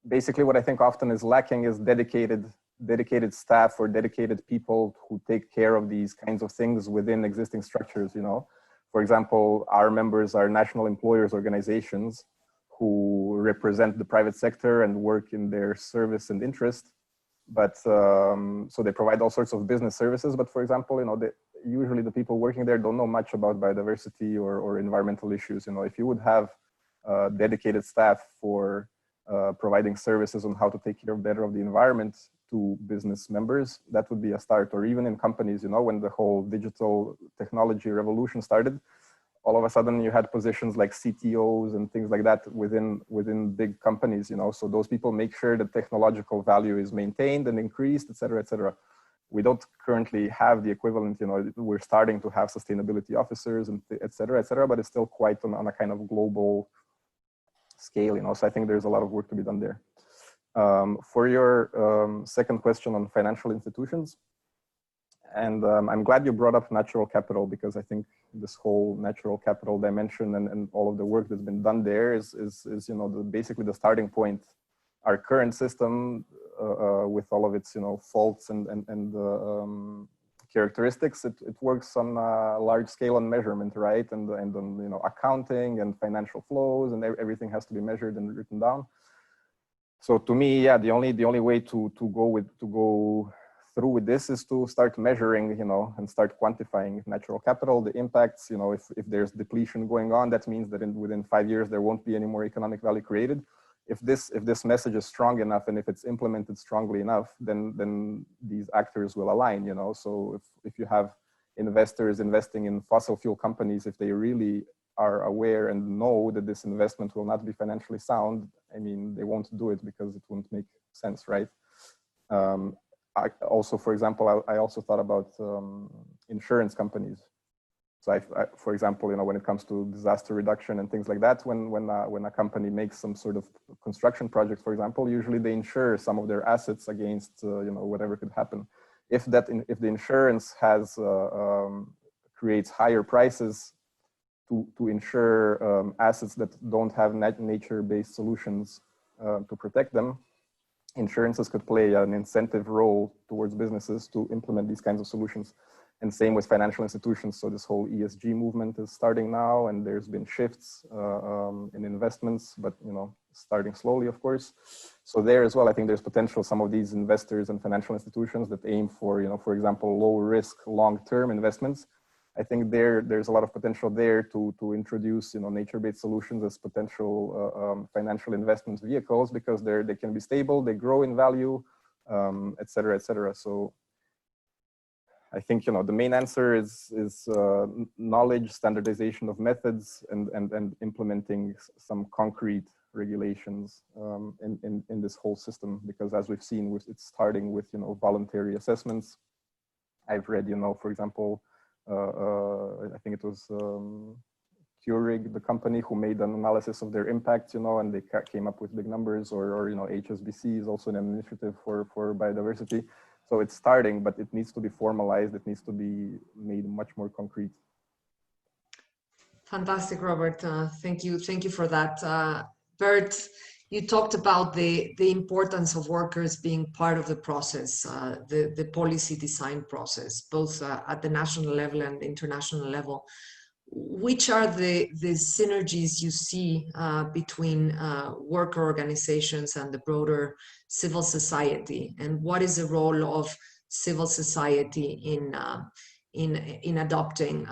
basically what I think often is lacking is dedicated staff or dedicated people who take care of these kinds of things within existing structures. You know, for example, our members are national employers organizations who represent the private sector and work in their service and interest. But so they provide all sorts of business services. But for example, you know, usually the people working there don't know much about biodiversity or environmental issues. You know, if you would have dedicated staff for providing services on how to take care better of the environment to business members, that would be a start. Or even in companies, you know, when the whole digital technology revolution started, all of a sudden you had positions like CTOs and things like that within big companies, you know, so those people make sure that technological value is maintained and increased, et cetera, et cetera. We don't currently have the equivalent, you know, we're starting to have sustainability officers and et cetera, but it's still quite on a kind of global scale, you know, so I think there's a lot of work to be done there. For your second question on financial institutions, and I'm glad you brought up natural capital, because I think this whole natural capital dimension and all of the work that's been done there is you know, basically the starting point. Our current system, with all of its, you know, faults and characteristics, it works on a large scale on measurement, right? And on, you know, accounting and financial flows, and everything has to be measured and written down. So to me, yeah, the only way to go through with this is to start measuring, you know, and start quantifying natural capital, the impacts. You know, if there's depletion going on, that means that within 5 years there won't be any more economic value created. If this message is strong enough and if it's implemented strongly enough, then these actors will align, you know. So if you have investors investing in fossil fuel companies, if they really are aware and know that this investment will not be financially sound, I mean, they won't do it because it won't make sense, right? Also, for example, I also thought about insurance companies. So for example, you know, when it comes to disaster reduction and things like that, when a company makes some sort of construction project, for example, usually they insure some of their assets against, you know, whatever could happen. If the insurance creates higher prices to ensure assets that don't have nature-based solutions to protect them, insurances could play an incentive role towards businesses to implement these kinds of solutions. And same with financial institutions. So this whole ESG movement is starting now, and there's been shifts in investments, but starting slowly, of course. So there as well, I think there's potential. Some of these investors and financial institutions that aim for, for example, low risk, long-term investments. I think there's a lot of potential there to introduce, nature-based solutions as potential financial investment vehicles, because they can be stable, they grow in value, et cetera, et cetera. So I think, the main answer is knowledge, standardization of methods, and implementing some concrete regulations in this whole system, because as we've seen, it's starting with, voluntary assessments. I've read, for example, I think it was Keurig, the company, who made an analysis of their impact, and they came up with big numbers, or HSBC is also an initiative for biodiversity. So it's starting, but it needs to be formalized. It needs to be made much more concrete. Fantastic, Robert. Thank you for that. Bert, you talked about the importance of workers being part of the process, the policy design process, both at the national level and international level. Which are the synergies you see between worker organizations and the broader civil society, and what is the role of civil society in adopting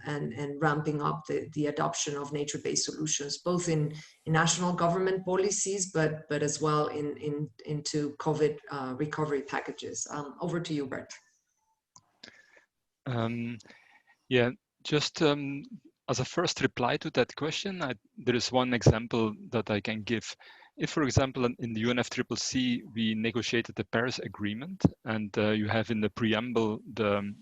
and ramping up the adoption of nature-based solutions, both in national government policies, but as well into COVID recovery packages? Over to you, Bert. Yeah. Just as a first reply to that question, there is one example that I can give. If, for example, in the UNFCCC, we negotiated the Paris Agreement, and you have in the preamble the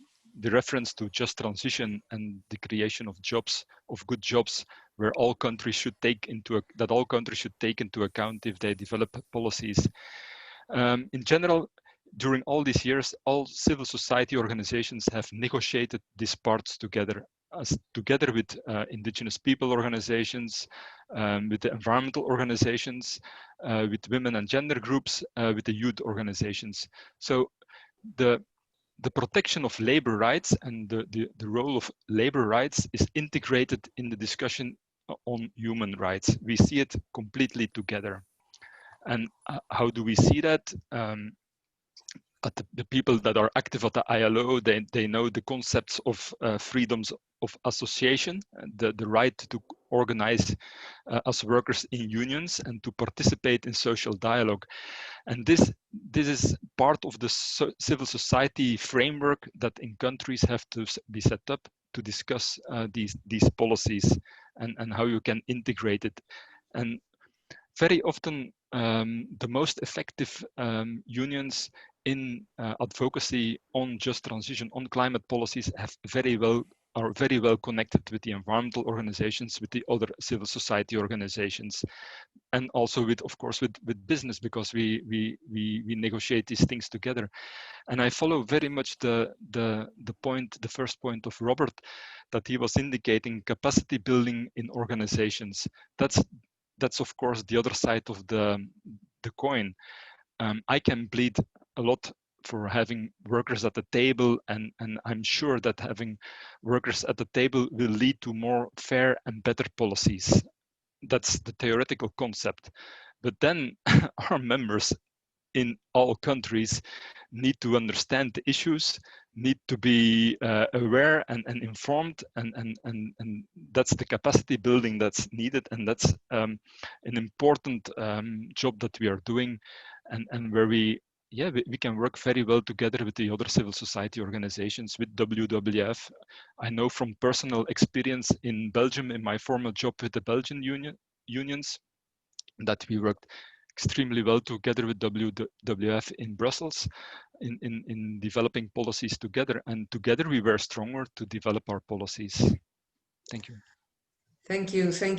reference to just transition and the creation of jobs, of good jobs, where all countries should take into account if they develop policies. In general, during all these years, all civil society organizations have negotiated these parts together with indigenous people organizations, with the environmental organizations, with women and gender groups, with the youth organizations. So the protection of labor rights and the role of labor rights is integrated in the discussion on human rights. We see it completely together. And how do we see that? The people that are active at the ILO, they know the concepts of freedoms of association, the right to organize as workers in unions and to participate in social dialogue. And this is part of the civil society framework that in countries have to be set up to discuss these policies and how you can integrate it. And very often the most effective unions in advocacy on just transition, on climate policies, are very well connected with the environmental organizations, with the other civil society organizations, and also of course with business, because we negotiate these things together. And I follow very much the first point of Robert, that he was indicating capacity building in organizations. That's of course the other side of the coin. I can plead a lot for having workers at the table, and I'm sure that having workers at the table will lead to more fair and better policies. That's the theoretical concept. But then our members in all countries need to understand the issues, need to be aware and informed, and that's the capacity building that's needed, and that's an important job that we are doing, and where we can work very well together with the other civil society organizations, with WWF. I know from personal experience in Belgium, in my former job with the Belgian unions, that we worked extremely well together with WWF in Brussels in developing policies together. And together we were stronger to develop our policies. Thank you. Thank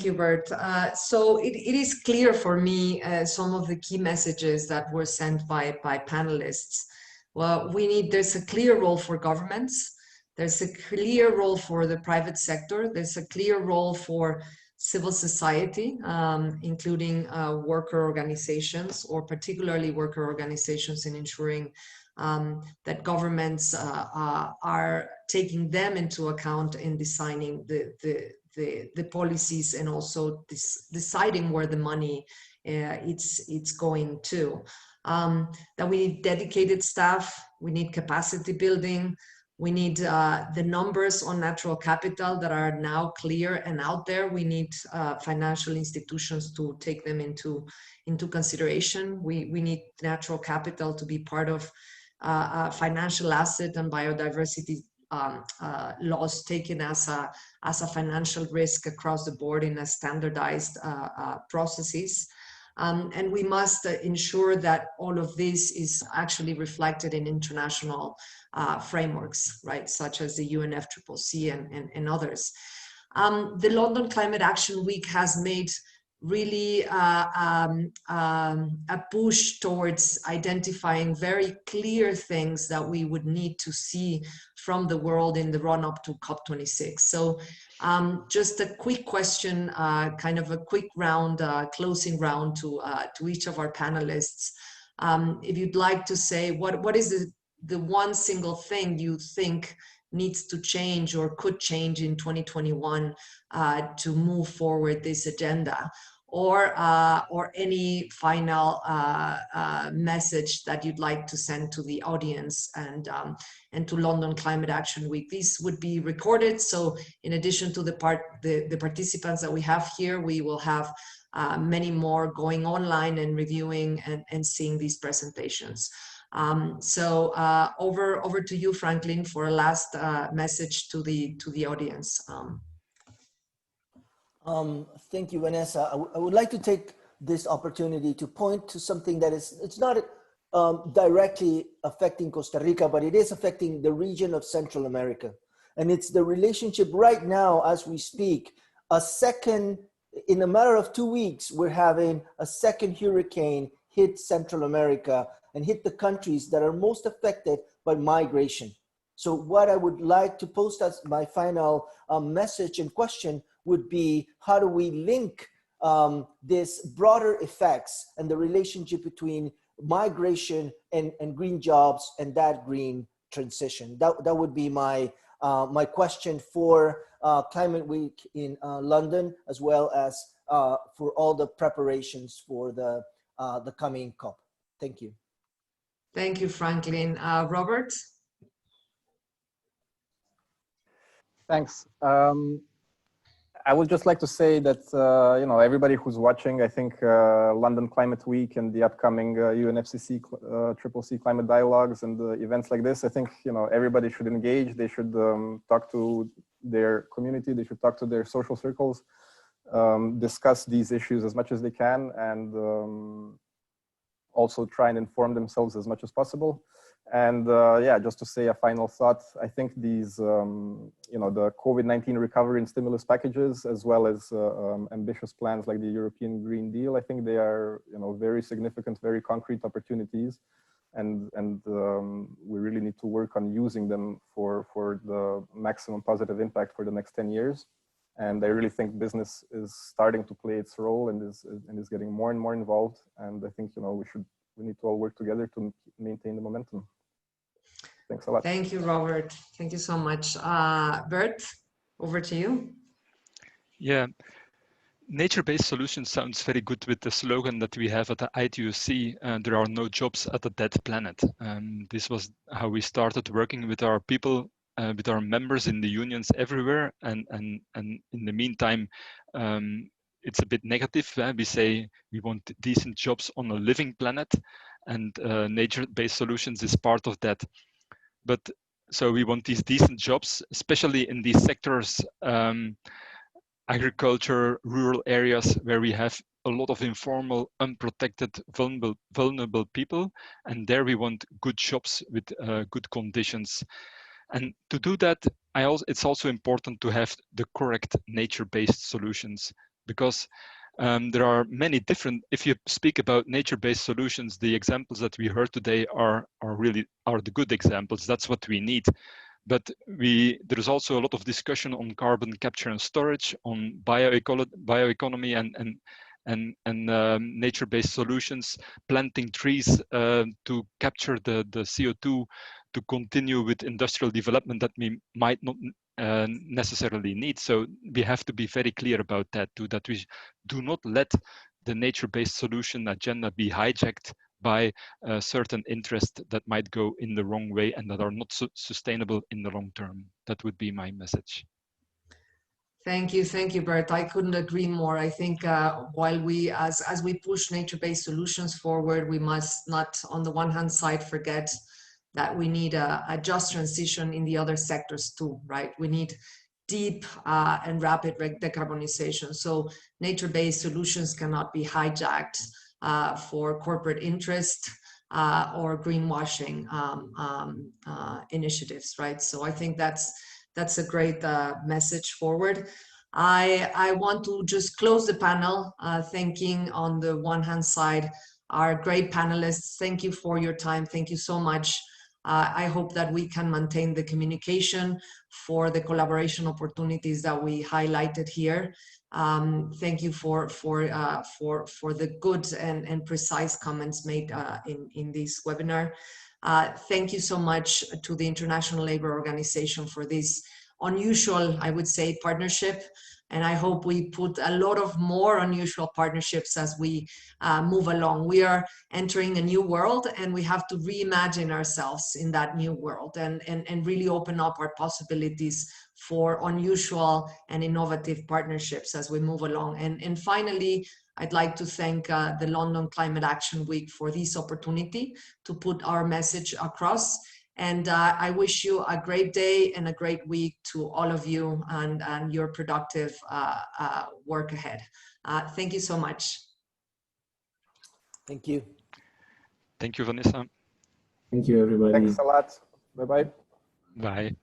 you, Bert. So it is clear for me some of the key messages that were sent by panelists. Well, there's a clear role for governments There's a clear role for the private sector. There's a clear role for civil society, including worker organizations, or particularly worker organizations, in ensuring that governments are taking them into account in designing the policies, and also deciding where the money it's going to. That we need dedicated staff, we need capacity building, we need the numbers on natural capital that are now clear and out there. We need financial institutions to take them into consideration. We need natural capital to be part of financial asset and biodiversity laws taken as a financial risk across the board in a standardized processes. And we must ensure that all of this is actually reflected in international frameworks, right, such as the UNFCCC and others. The London Climate Action Week has made really a push towards identifying very clear things that we would need to see from the world in the run-up to COP26. So just a quick question, kind of a quick round, closing round to each of our panelists. If you'd like to say, what is the one single thing you think needs to change or could change in 2021 to move forward this agenda, or any final message that you'd like to send to the audience and to London Climate Action Week. These would be recorded, so in addition to the participants that we have here, we will have many more going online and reviewing and seeing these presentations. So over to you, Franklin, for a last message to the audience. Thank you, Vanessa. I would like to take this opportunity to point to something that it's not directly affecting Costa Rica, but it is affecting the region of Central America. And it's the relationship right now, as we speak, in a matter of 2 weeks, we're having a second hurricane hit Central America and hit the countries that are most affected by migration. So what I would like to post as my final message and question would be, how do we link this broader effects and the relationship between migration and green jobs and that green transition? That would be my question for Climate Week in London, as well as for all the preparations for the coming COP. Thank you. Thank you, Franklin. Robert? Thanks. I would just like to say that, everybody who's watching, I think London Climate Week and the upcoming UNFCCC CCC Dialogues and events like this, I think, everybody should engage. They should talk to their community. They should talk to their social circles, discuss these issues as much as they can, and also try and inform themselves as much as possible. And just to say a final thought, I think these, the COVID-19 recovery and stimulus packages, as well as ambitious plans like the European Green Deal, I think they are, very significant, very concrete opportunities. And we really need to work on using them for the maximum positive impact for the next 10 years. And I really think business is starting to play its role and is getting more and more involved. And I think, we need to all work together to maintain the momentum. Thanks a lot. Thank you, Robert. Thank you so much. Bert, over to you. Yeah, nature-based solutions sounds very good with the slogan that we have at the ITUC, there are no jobs at a dead planet. This was how we started working with our people, with our members in the unions everywhere. And in the meantime, it's a bit negative. We say we want decent jobs on a living planet, and nature-based solutions is part of that. But so we want these decent jobs, especially in these sectors, agriculture, rural areas where we have a lot of informal, unprotected, vulnerable people. And there we want good jobs with good conditions. And to do that, it's also important to have the correct nature-based solutions, because there are many different, if you speak about nature-based solutions, the examples that we heard today are the good examples. That's what we need. But there's also a lot of discussion on carbon capture and storage, on bioeconomy and nature-based solutions, planting trees to capture the CO2, to continue with industrial development that we might not necessarily need. So we have to be very clear about that too, that we do not let the nature-based solution agenda be hijacked by certain interests that might go in the wrong way and that are not sustainable in the long term. That would be my message. Thank you, Bert. I couldn't agree more. I think while we, as we push nature-based solutions forward, we must not, on the one hand side, forget that we need a just transition in the other sectors too, right? We need deep and rapid decarbonization. So nature-based solutions cannot be hijacked for corporate interest or greenwashing initiatives, right? So I think that's a great message forward. I want to just close the panel, thanking on the one hand side our great panelists. Thank you for your time. Thank you so much. I hope that we can maintain the communication for the collaboration opportunities that we highlighted here. Thank you for the good and precise comments made in this webinar. Thank you so much to the International Labour Organization for this unusual, I would say, partnership. And I hope we put a lot of more unusual partnerships as we move along. We are entering a new world and we have to reimagine ourselves in that new world and really open up our possibilities for unusual and innovative partnerships as we move along. And finally, I'd like to thank the London Climate Action Week for this opportunity to put our message across. And I wish you a great day and a great week to all of you and your productive work ahead. Thank you so much. Thank you. Thank you, Vanessa. Thank you, everybody. Thanks a lot. Bye-bye. Bye.